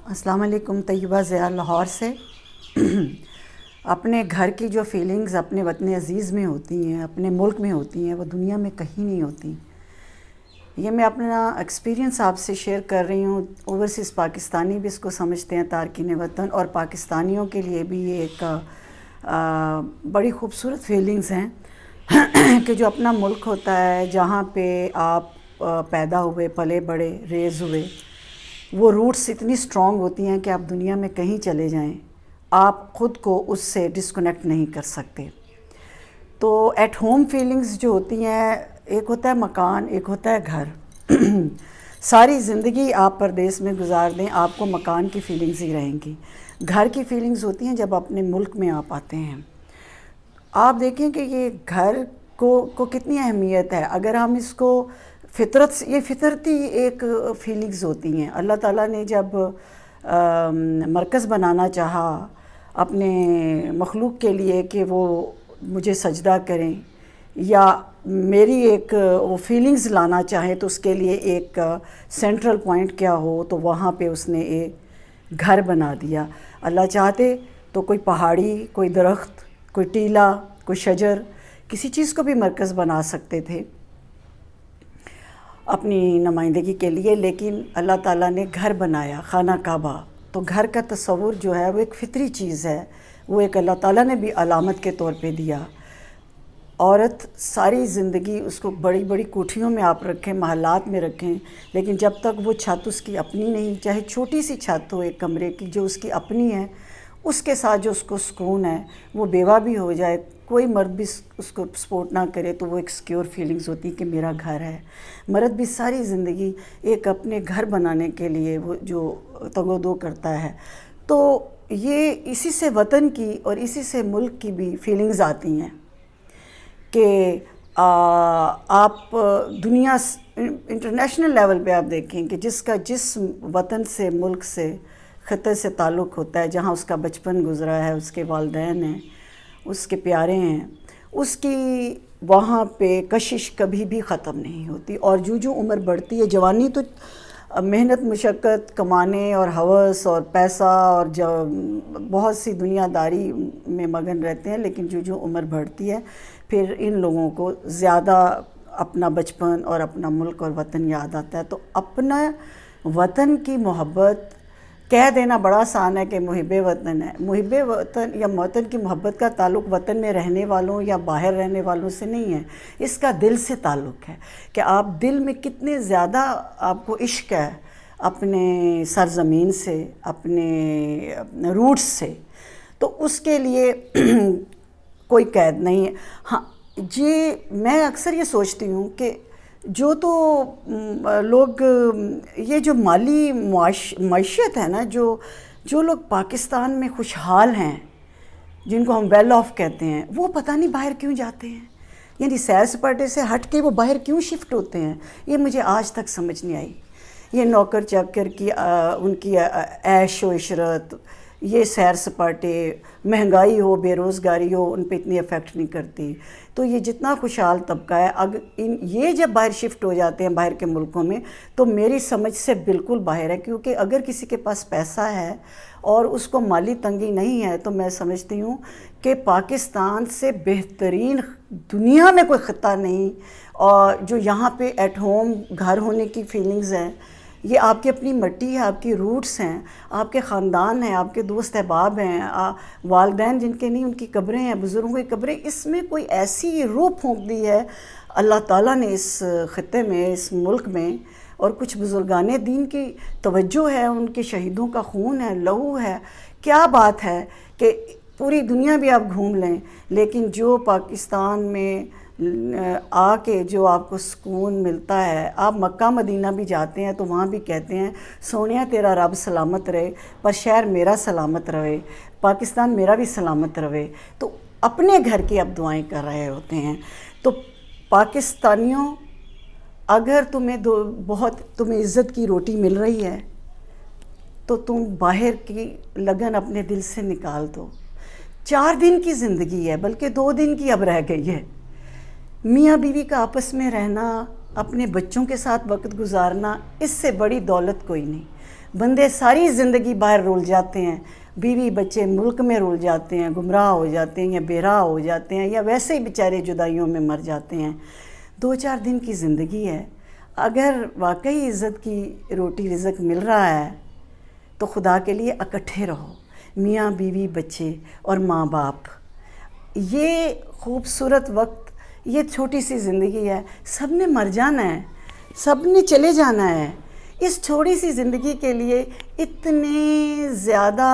السلام علیکم. طیبہ ضیاء لاہور سے. اپنے گھر کی جو فیلنگز اپنے وطن عزیز میں ہوتی ہیں، اپنے ملک میں ہوتی ہیں، وہ دنیا میں کہیں نہیں ہوتی. یہ میں اپنا ایکسپیرینس آپ سے شیئر کر رہی ہوں. اوورسیز پاکستانی بھی اس کو سمجھتے ہیں تارکین وطن، اور پاکستانیوں کے لیے بھی یہ ایک بڑی خوبصورت فیلنگز ہیں کہ جو اپنا ملک ہوتا ہے، جہاں پہ آپ پیدا ہوئے، پلے بڑے، ریز ہوئے، وہ روٹس اتنی اسٹرانگ ہوتی ہیں کہ آپ دنیا میں کہیں چلے جائیں، آپ خود کو اس سے ڈسکنیکٹ نہیں کر سکتے. تو ایٹ ہوم فیلنگز جو ہوتی ہیں، ایک ہوتا ہے مکان، ایک ہوتا ہے گھر. ساری زندگی آپ پردیس میں گزار دیں، آپ کو مکان کی فیلنگز ہی رہیں گی. گھر کی فیلنگز ہوتی ہیں جب اپنے ملک میں آپ آتے ہیں. آپ دیکھیں کہ یہ گھر کو کتنی اہمیت ہے. اگر ہم اس کو یہ فطرتی ایک فیلنگز ہوتی ہیں. اللہ تعالیٰ نے جب مرکز بنانا چاہا اپنے مخلوق کے لیے کہ وہ مجھے سجدہ کریں یا میری ایک وہ فیلنگز لانا چاہیں، تو اس کے لیے ایک سینٹرل پوائنٹ کیا ہو، تو وہاں پہ اس نے ایک گھر بنا دیا. اللہ چاہتے تو کوئی پہاڑی، کوئی درخت، کوئی ٹیلا، کوئی شجر، کسی چیز کو بھی مرکز بنا سکتے تھے اپنی نمائندگی کے لیے، لیکن اللہ تعالیٰ نے گھر بنایا، خانہ کعبہ. تو گھر کا تصور جو ہے وہ ایک فطری چیز ہے، وہ ایک اللہ تعالیٰ نے بھی علامت کے طور پہ دیا. عورت ساری زندگی اس کو بڑی بڑی کوٹھیوں میں آپ رکھیں، محلات میں رکھیں، لیکن جب تک وہ چھت اس کی اپنی نہیں، چاہے چھوٹی سی چھت ہو ایک کمرے کی جو اس کی اپنی ہے، اس کے ساتھ جو اس کو سکون ہے، وہ بیوہ بھی ہو جائے، کوئی مرد بھی اس کو سپورٹ نہ کرے، تو وہ ایک سیکیور فیلنگز ہوتی کہ میرا گھر ہے. مرد بھی ساری زندگی ایک اپنے گھر بنانے کے لیے وہ جو تگ و دو کرتا ہے. تو یہ اسی سے وطن کی اور اسی سے ملک کی بھی فیلنگز آتی ہیں کہ آپ دنیا انٹرنیشنل لیول پہ آپ دیکھیں کہ جس وطن سے، ملک سے، خطے سے تعلق ہوتا ہے، جہاں اس کا بچپن گزرا ہے، اس کے والدین ہیں، اس کے پیارے ہیں، اس کی وہاں پہ کشش کبھی بھی ختم نہیں ہوتی. اور جو عمر بڑھتی ہے، جوانی تو محنت مشقت کمانے اور ہوس اور پیسہ اور بہت سی دنیا داری میں مگن رہتے ہیں، لیکن جو عمر بڑھتی ہے، پھر ان لوگوں کو زیادہ اپنا بچپن اور اپنا ملک اور وطن یاد آتا ہے. تو اپنا وطن کی محبت کہہ دینا بڑا آسان ہے کہ محب وطن ہے. محب وطن یا وطن کی محبت کا تعلق وطن میں رہنے والوں یا باہر رہنے والوں سے نہیں ہے، اس کا دل سے تعلق ہے کہ آپ دل میں کتنے زیادہ آپ کو عشق ہے اپنے سرزمین سے، اپنے روٹس سے. تو اس کے لیے کوئی قید نہیں ہے. ہاں جی، میں اکثر یہ سوچتی ہوں کہ جو تو لوگ یہ جو مالی معیشت ہے نا، جو لوگ پاکستان میں خوشحال ہیں، جن کو ہم ویل آف کہتے ہیں، وہ پتہ نہیں باہر کیوں جاتے ہیں. یعنی سیر سپاٹے سے ہٹ کے وہ باہر کیوں شفٹ ہوتے ہیں، یہ مجھے آج تک سمجھ نہیں آئی. یہ نوکر چاکر کی ان کی عیش و عشرت، یہ سیر سپاٹے، مہنگائی ہو، بے روزگاری ہو، ان پہ اتنی افیکٹ نہیں کرتی. تو یہ جتنا خوشحال طبقہ ہے، اگر یہ جب باہر شفٹ ہو جاتے ہیں باہر کے ملکوں میں، تو میری سمجھ سے بالکل باہر ہے. کیونکہ اگر کسی کے پاس پیسہ ہے اور اس کو مالی تنگی نہیں ہے، تو میں سمجھتی ہوں کہ پاکستان سے بہترین دنیا میں کوئی خطہ نہیں. اور جو یہاں پہ ایٹ ہوم گھر ہونے کی فیلنگز ہیں، یہ آپ کی اپنی مٹی ہے، آپ کی روٹس ہیں، آپ کے خاندان ہیں، آپ کے دوست احباب ہیں، والدین جن کے نہیں ان کی قبریں ہیں، بزرگوں کی قبریں. اس میں کوئی ایسی روح پھونک دی ہے اللہ تعالیٰ نے اس خطے میں، اس ملک میں. اور کچھ بزرگان دین کی توجہ ہے، ان کے شہیدوں کا خون ہے، لہو ہے. کیا بات ہے کہ پوری دنیا بھی آپ گھوم لیں، لیکن جو پاکستان میں آ کے جو آپ کو سکون ملتا ہے، آپ مکہ مدینہ بھی جاتے ہیں تو وہاں بھی کہتے ہیں سونیا تیرا رب سلامت رہے، پر شہر میرا سلامت رہے، پاکستان میرا بھی سلامت رہے. تو اپنے گھر کی آپ دعائیں کر رہے ہوتے ہیں. تو پاکستانیوں، اگر تمہیں عزت کی روٹی مل رہی ہے، تو تم باہر کی لگن اپنے دل سے نکال دو. 4 دن کی زندگی ہے، بلکہ 2 دن کی اب رہ گئی ہے. میاں بیوی کا آپس میں رہنا، اپنے بچوں کے ساتھ وقت گزارنا، اس سے بڑی دولت کوئی نہیں. بندے ساری زندگی باہر رول جاتے ہیں، بیوی بچے ملک میں رول جاتے ہیں، گمراہ ہو جاتے ہیں یا بے راہ ہو جاتے ہیں یا ویسے ہی بیچارے جدائیوں میں مر جاتے ہیں۔ 2-4 دن کی زندگی ہے، اگر واقعی عزت کی روٹی رزق مل رہا ہے تو خدا کے لیے اکٹھے رہو، میاں بیوی بچے اور ماں باپ۔ یہ خوبصورت وقت، یہ چھوٹی سی زندگی ہے، سب نے مر جانا ہے، سب نے چلے جانا ہے۔ اس چھوٹی سی زندگی کے لیے اتنے زیادہ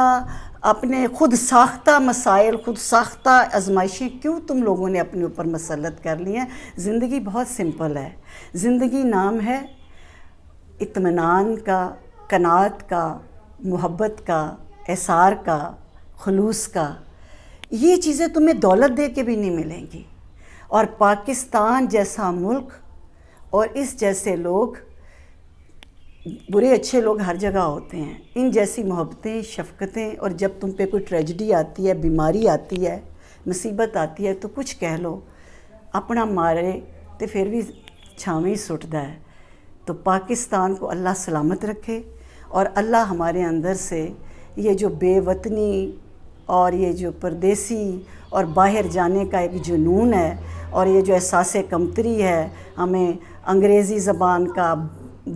اپنے خود ساختہ مسائل، خود ساختہ آزمائشیں کیوں تم لوگوں نے اپنے اوپر مسلط کر لی ہیں؟ زندگی بہت سمپل ہے۔ زندگی نام ہے اطمینان کا، قناعت کا، محبت کا، احسار کا، خلوص کا۔ یہ چیزیں تمہیں دولت دے کے بھی نہیں ملیں گی۔ اور پاکستان جیسا ملک اور اس جیسے لوگ، برے اچھے لوگ ہر جگہ ہوتے ہیں، ان جیسی محبتیں، شفقتیں، اور جب تم پہ کوئی ٹریجڈی آتی ہے، بیماری آتی ہے، مصیبت آتی ہے تو کچھ کہہ لو، اپنا مارے تو پھر بھی چھاویں سٹدا ہے۔ تو پاکستان کو اللہ سلامت رکھے، اور اللہ ہمارے اندر سے یہ جو بے وطنی اور یہ جو پردیسی اور باہر جانے کا ایک جنون ہے، اور یہ جو احساس کمتری ہے ہمیں انگریزی زبان کا،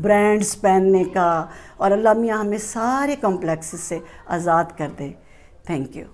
برانڈز پہننے کا، اور اللہ میاں ہمیں سارے کمپلیکس سے آزاد کر دے۔ Thank you.